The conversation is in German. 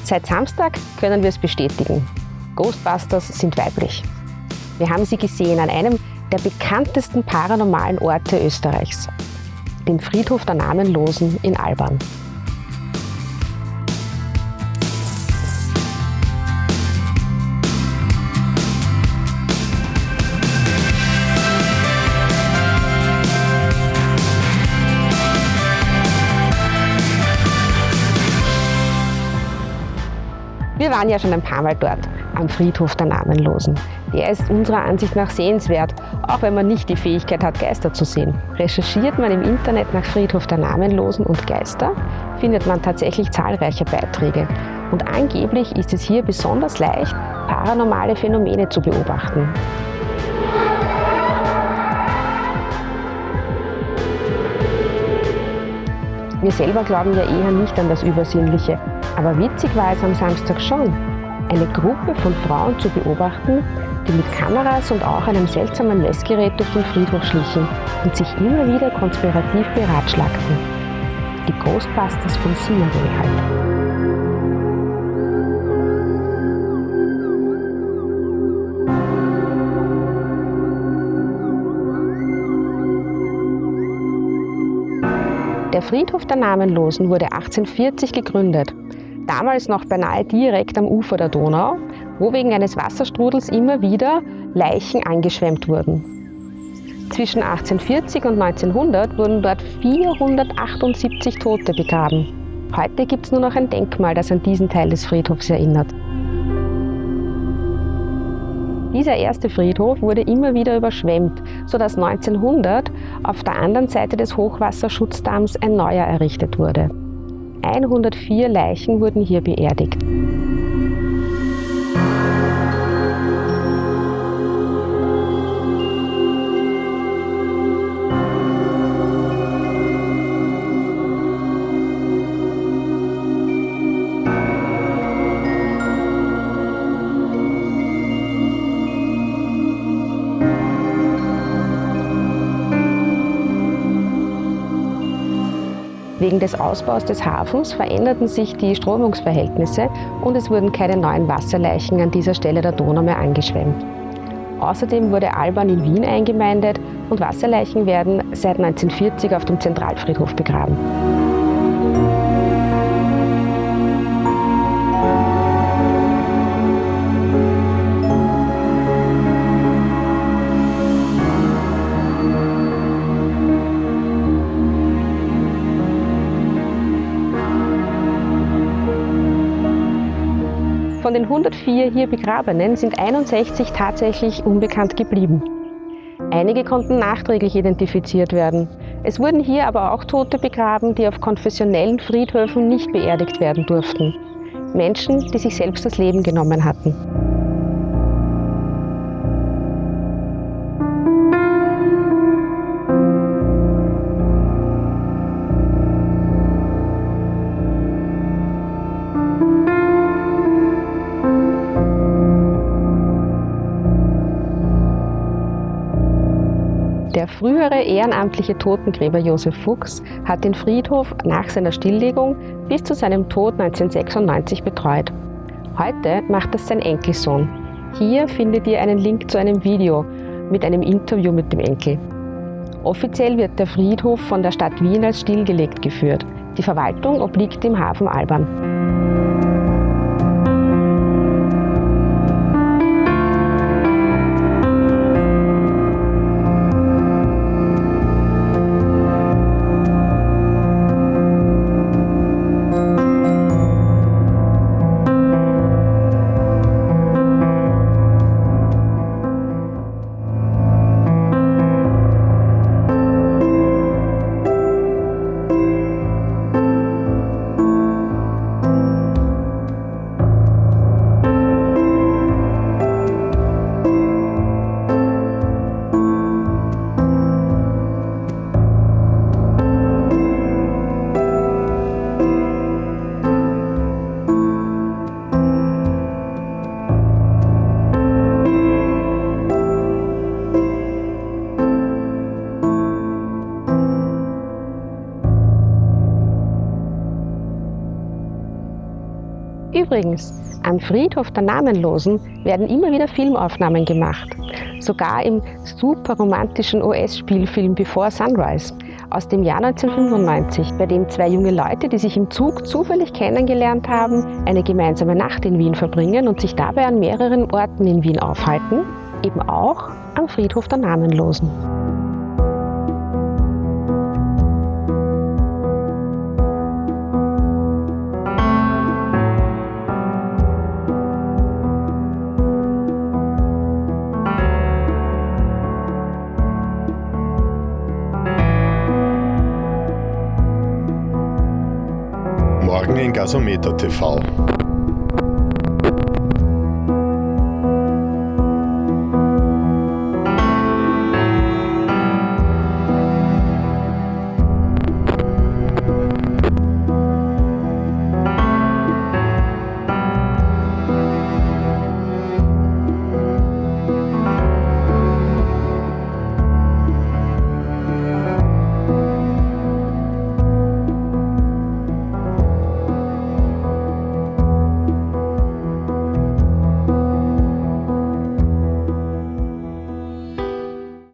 Seit Samstag können wir es bestätigen. Ghostbusters sind weiblich. Wir haben sie gesehen an einem der bekanntesten paranormalen Orte Österreichs, dem Friedhof der Namenlosen in Alban. Wir waren ja schon ein paar Mal dort, am Friedhof der Namenlosen. Der ist unserer Ansicht nach sehenswert, auch wenn man nicht die Fähigkeit hat, Geister zu sehen. Recherchiert man im Internet nach Friedhof der Namenlosen und Geister, findet man tatsächlich zahlreiche Beiträge. Und angeblich ist es hier besonders leicht, paranormale Phänomene zu beobachten. Wir selber glauben ja eher nicht an das Übersinnliche, aber witzig war es am Samstag schon, eine Gruppe von Frauen zu beobachten, die mit Kameras und auch einem seltsamen Messgerät durch den Friedhof schlichen und sich immer wieder konspirativ beratschlagten. Die Ghostbusters von Simmering halt. Der Friedhof der Namenlosen wurde 1840 gegründet, damals noch beinahe direkt am Ufer der Donau, wo wegen eines Wasserstrudels immer wieder Leichen angeschwemmt wurden. Zwischen 1840 und 1900 wurden dort 478 Tote begraben. Heute gibt es nur noch ein Denkmal, das an diesen Teil des Friedhofs erinnert. Dieser erste Friedhof wurde immer wieder überschwemmt, sodass 1900 auf der anderen Seite des Hochwasserschutzdamms ein neuer errichtet wurde. 104 Leichen wurden hier beerdigt. Wegen des Ausbaus des Hafens veränderten sich die Strömungsverhältnisse und es wurden keine neuen Wasserleichen an dieser Stelle der Donau mehr angeschwemmt. Außerdem wurde Alban in Wien eingemeindet und Wasserleichen werden seit 1940 auf dem Zentralfriedhof begraben. Von den 104 hier Begrabenen sind 61 tatsächlich unbekannt geblieben. Einige konnten nachträglich identifiziert werden. Es wurden hier aber auch Tote begraben, die auf konfessionellen Friedhöfen nicht beerdigt werden durften. Menschen, die sich selbst das Leben genommen hatten. Der frühere ehrenamtliche Totengräber Josef Fuchs hat den Friedhof nach seiner Stilllegung bis zu seinem Tod 1996 betreut. Heute macht das sein Enkelsohn. Hier findet ihr einen Link zu einem Video mit einem Interview mit dem Enkel. Offiziell wird der Friedhof von der Stadt Wien als stillgelegt geführt. Die Verwaltung obliegt dem Hafen Alban. Übrigens, am Friedhof der Namenlosen werden immer wieder Filmaufnahmen gemacht. Sogar im super romantischen US-Spielfilm Before Sunrise aus dem Jahr 1995, bei dem zwei junge Leute, die sich im Zug zufällig kennengelernt haben, eine gemeinsame Nacht in Wien verbringen und sich dabei an mehreren Orten in Wien aufhalten, eben auch am Friedhof der Namenlosen. Morgen in Gasometer TV.